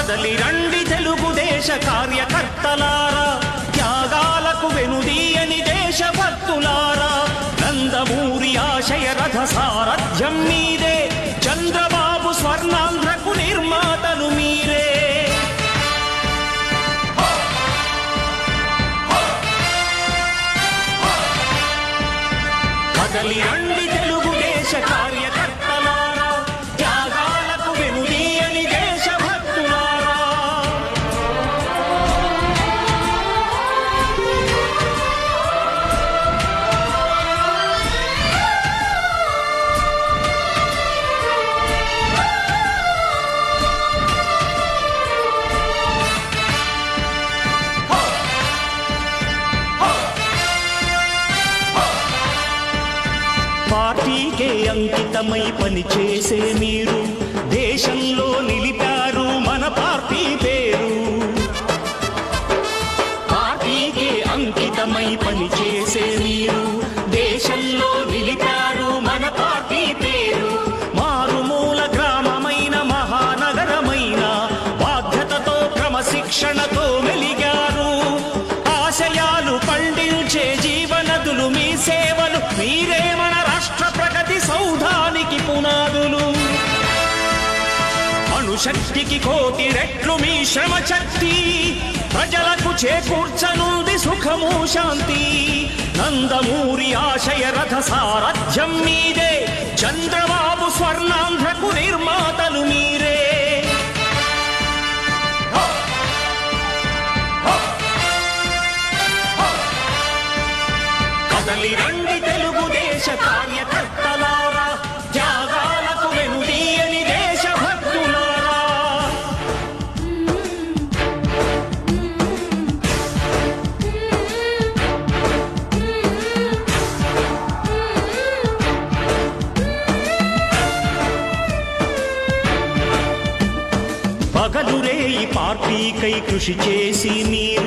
కదలి రండి తెలుగుదేశ కార్యకర్తలారా, త్యాగాలకు వెనుదీయని దేశభక్తులారా, నందమూరి ఆశయ రథ సారథ్యం మీదే, చంద్రబాబు స్వర్ణాంధ్రకు నిర్మాతలు మీరే. కదలి రండి తెలుగుదేశ కార్యకర్తలారా, త్యాగాలకు వెనుదీయని దేశభక్తులారా. పార్టీకే అంకితమై పనిచేసే మీరు దేశంలో నిలిపారు మన పార్టీ పేరు. పార్టీకే అంకితమై పనిచేసే మీరు దేశంలో నిలిపారు మన పార్టీ పేరు. మారుమూల గ్రామమైన మహానగరమైన బాధ్యతతో క్రమశిక్షణతో మెలిగారు. ఆశయాలు పండించే జీవనదులు మీ సేవలు, మీరే మన రాష్ట్ర ప్రగతి సౌధానికి పునాదులు. అణుశక్తికి కోటి రెట్లు మీ శ్రమ శక్తి, ప్రజలకు చేకూర్చనుంది సుఖము శాంతి. నందమూరి ఆశయ రథ సారథ్యం మీదే, చంద్రబాబు స్వర్ణాంధ్రకు నిర్మాతలు మీరే. కదలి రండి తెలుగుదేశ కార్యకర్తలారా, త్యాగాలకు వెనుదీయని దేశభక్తులారా. పగలురే ఈ పార్టీకై కృషి చేసి మీరు